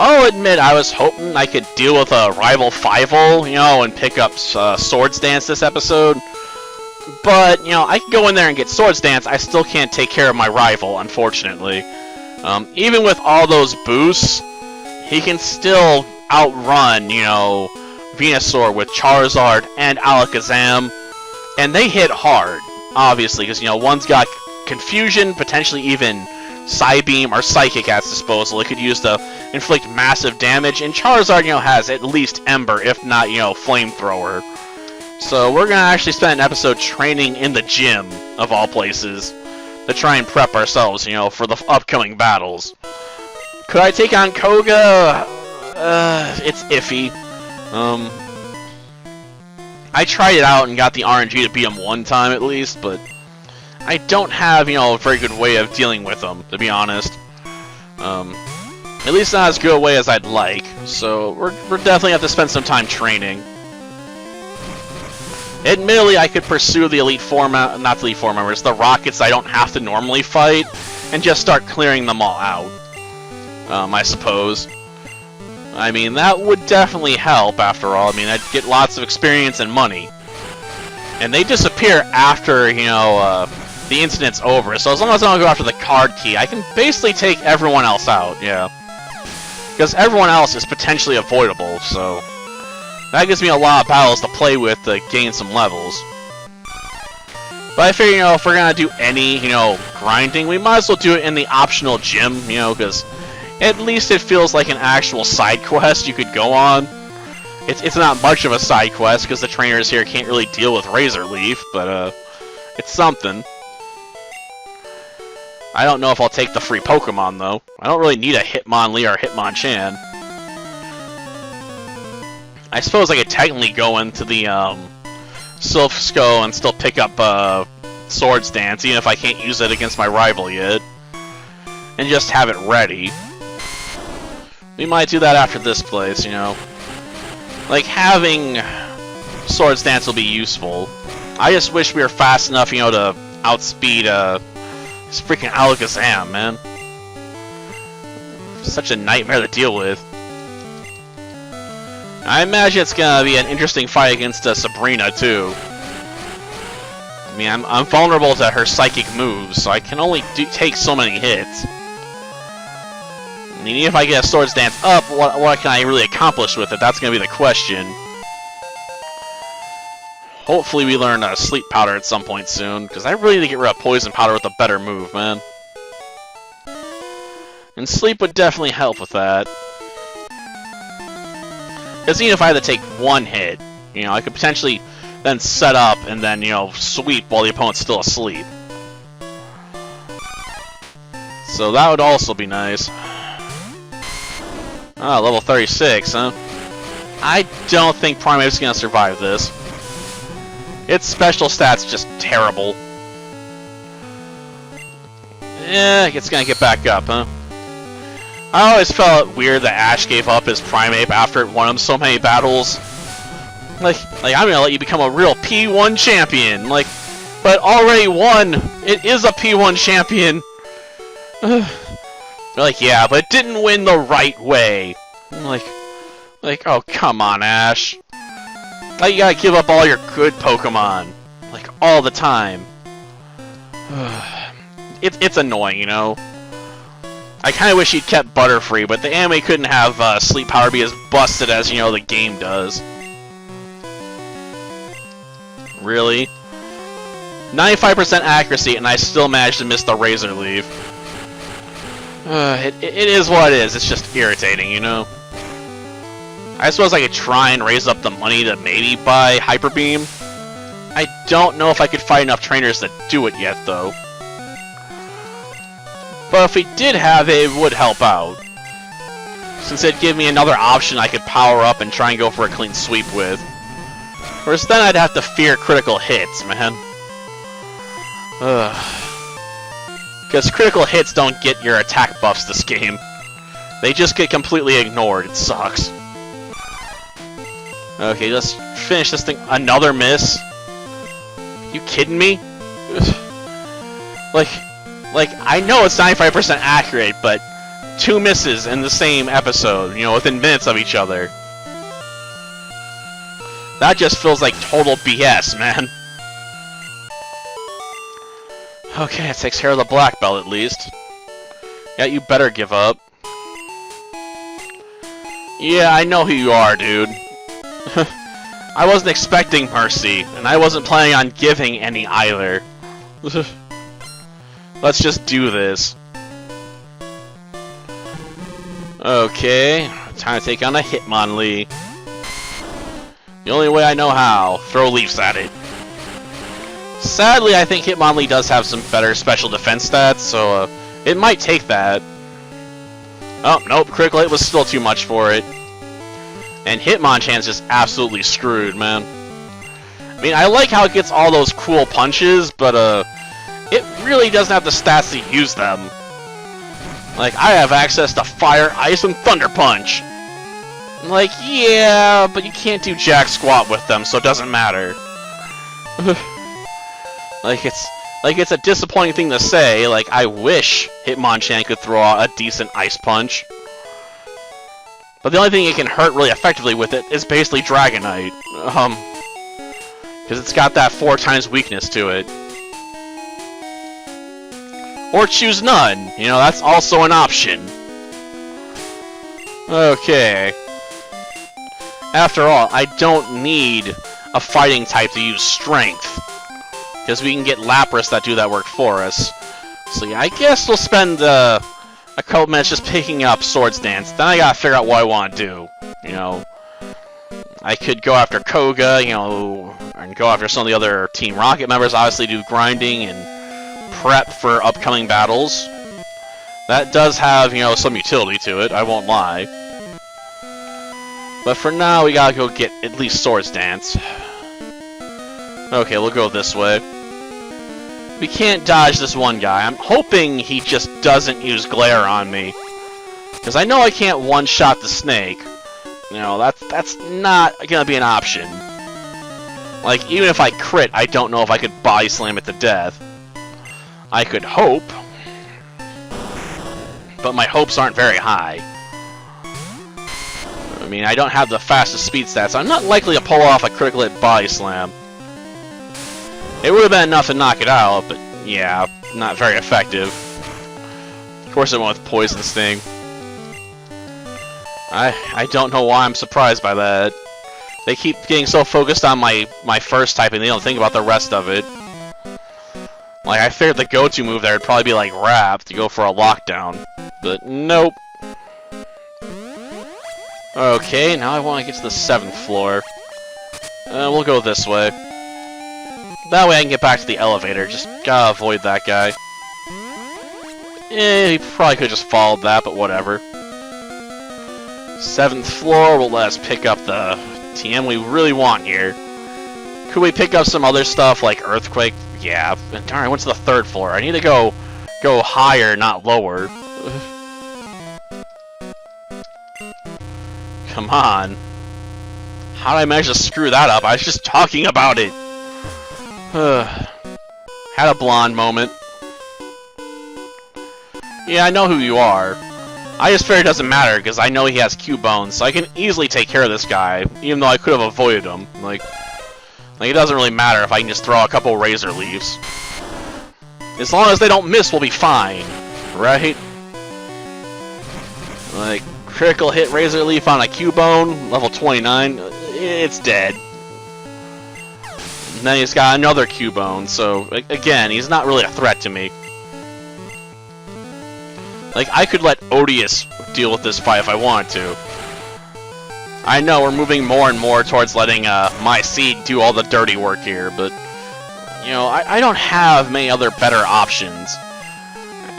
I'll admit I was hoping I could deal with a rival Fievel, you know, and pick up Swords Dance this episode. But, you know, I can go in there and get Swords Dance, I still can't take care of my rival, unfortunately. Even with all those boosts, he can still outrun, you know, Venusaur with Charizard and Alakazam. And they hit hard, obviously, because, you know, one's got Confusion, potentially even Psybeam or Psychic at its disposal. It could use to inflict massive damage, and Charizard, you know, has at least Ember, if not, you know, Flamethrower. So we're gonna actually spend an episode training in the gym, of all places, to try and prep ourselves, you know, for the upcoming battles. Could I take on Koga? It's iffy. I tried it out and got the RNG to beat him one time at least, but I don't have, you know, a very good way of dealing with him, to be honest. At least not as good a way as I'd like, so we're definitely have to spend some time training. Admittedly, I could pursue the Elite Four, not the Elite Four members, the Rockets I don't have to normally fight, and just start clearing them all out, I suppose. I mean, that would definitely help, after all. I mean, I'd get lots of experience and money. And they disappear after, you know, the incident's over. So as long as I don't go after the card key, I can basically take everyone else out, yeah. Because everyone else is potentially avoidable, so that gives me a lot of battles to play with to gain some levels. But I figure, you know, if we're gonna do any, you know, grinding, we might as well do it in the optional gym, you know, because at least it feels like an actual side quest you could go on. It's not much of a side quest, because the trainers here can't really deal with Razor Leaf, but, it's something. I don't know if I'll take the free Pokemon, though. I don't really need a Hitmonlee or a Hitmonchan. I suppose I could technically go into the, Silph Co and still pick up, Swords Dance, even if I can't use it against my rival yet. And just have it ready. We might do that after this place, you know. Like, having Swords Dance will be useful. I just wish we were fast enough, you know, to outspeed, this freaking Alakazam, man. Such a nightmare to deal with. I imagine it's gonna be an interesting fight against Sabrina, too. I mean, I'm vulnerable to her psychic moves, so I can only take so many hits. I mean, even if I get a Swords Dance up, what can I really accomplish with it? That's gonna be the question. Hopefully we learn Sleep Powder at some point soon, because I really need to get rid of Poison Powder with a better move, man. And Sleep would definitely help with that. Because even if I had to take one hit, you know, I could potentially then set up and then, you know, sweep while the opponent's still asleep. So that would also be nice. Ah, level 36, huh? I don't think Primeape's gonna survive this. Its special stats just terrible. Yeah, it's gonna get back up, huh? I always felt it weird that Ash gave up his Primeape after it won him so many battles. Like I'm gonna let you become a real P1 champion. Like, but already won. It is a P1 champion. They're like, yeah, but it didn't win the right way. I'm like, oh, come on, Ash. Like, you gotta give up all your good Pokemon. Like, all the time. It's annoying, you know? I kinda wish he'd kept Butterfree, but the anime couldn't have Sleep Powder be as busted as, you know, the game does. Really? 95% accuracy, and I still managed to miss the Razor Leaf. It is what it is. It's just irritating, you know? I suppose I could try and raise up the money to maybe buy Hyper Beam. I don't know if I could find enough trainers to do it yet, though. But if we did have it, it would help out. Since it'd give me another option I could power up and try and go for a clean sweep with. Whereas then I'd have to fear critical hits, man. Because critical hits don't get your attack buffs this game. They just get completely ignored. It sucks. Okay, let's finish this thing. Another miss? You kidding me? Like, I know it's 95% accurate, but 2 misses in the same episode, you know, within minutes of each other. That just feels like total BS, man. Okay, it takes care of the black belt at least. Yeah, you better give up. Yeah, I know who you are, dude. I wasn't expecting mercy, and I wasn't planning on giving any either. Let's just do this. Okay, time to take on a Hitmonlee. The only way I know how, throw leaves at it. Sadly, I think Hitmonlee does have some better special defense stats, so it might take that. Oh, nope, critical hit was still too much for it. And Hitmonchan's just absolutely screwed, man. I mean, I like how it gets all those cool punches, but it really doesn't have the stats to use them. Like, I have access to Fire, Ice, and Thunder Punch. Like, yeah, but you can't do jack squat with them, so it doesn't matter. Like, it's a disappointing thing to say. Like, I wish Hitmonchan could throw out a decent Ice Punch. But the only thing it can hurt really effectively with it is basically Dragonite. Because it's got that 4 times weakness to it. Or choose none. You know, that's also an option. Okay. After all, I don't need a fighting type to use Strength. Because we can get Lapras that do that work for us. So yeah, I guess we'll spend a couple minutes just picking up Swords Dance. Then I gotta figure out what I want to do. You know, I could go after Koga, you know, and go after some of the other Team Rocket members. Obviously do grinding and prep for upcoming battles. That does have, you know, some utility to it, I won't lie. But for now, we gotta go get at least Swords Dance. Okay, we'll go this way. We can't dodge this one guy. I'm hoping he just doesn't use Glare on me. Because I know I can't one-shot the snake. You know, that's not gonna be an option. Like, even if I crit, I don't know if I could body slam it to death. I could hope. But my hopes aren't very high. I mean, I don't have the fastest speed stats, so I'm not likely to pull off a critical hit body slam. It would have been enough to knock it out, but yeah, not very effective. Of course it went with Poison Sting. I don't know why I'm surprised by that. They keep getting so focused on my first type and they don't think about the rest of it. Like, I figured the go-to move there would probably be like Wrap to go for a lockdown. But nope. Okay, now I want to get to the 7th floor. We'll go this way. That way I can get back to the elevator. Just gotta avoid that guy. He probably could have just followed that, but whatever. 7th floor will let us pick up the TM we really want here. Could we pick up some other stuff like Earthquake? Yeah. And darn, I went to the 3rd floor. I need to go higher, not lower. Come on. How did I manage to screw that up? I was just talking about it. Had a blonde moment. Yeah, I know who you are. I just figured it doesn't matter, because I know he has Q-Bones, so I can easily take care of this guy, even though I could have avoided him. Like, it doesn't really matter if I can just throw a couple Razor Leaves. As long as they don't miss, we'll be fine. Right? Like, critical hit Razor Leaf on a Q-Bone, level 29, it's dead. And then he's got another Q-Bone, so, again, he's not really a threat to me. Like, I could let Odious deal with this fight if I wanted to. I know we're moving more and more towards letting my seed do all the dirty work here, but, you know, I don't have many other better options.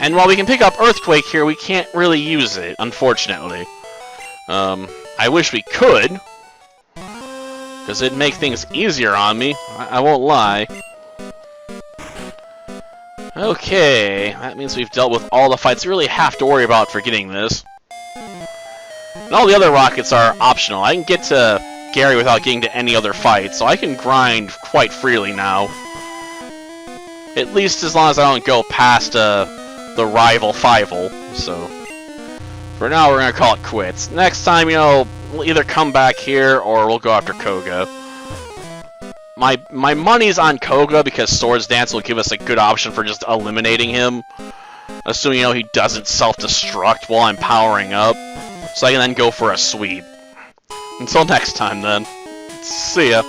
And while we can pick up Earthquake here, we can't really use it, unfortunately. I wish we could, because it'd make things easier on me, I won't lie. Okay, that means we've dealt with all the fights we really have to worry about for getting this. And all the other rockets are optional. I can get to Gary without getting to any other fight, so I can grind quite freely now. At least as long as I don't go past the rival Fivel, so... For now, we're gonna call it quits. Next time, you know, we'll either come back here or we'll go after Koga. My money's on Koga because Swords Dance will give us a good option for just eliminating him. Assuming, you know, he doesn't self-destruct while I'm powering up. So I can then go for a sweep. Until next time, then. See ya.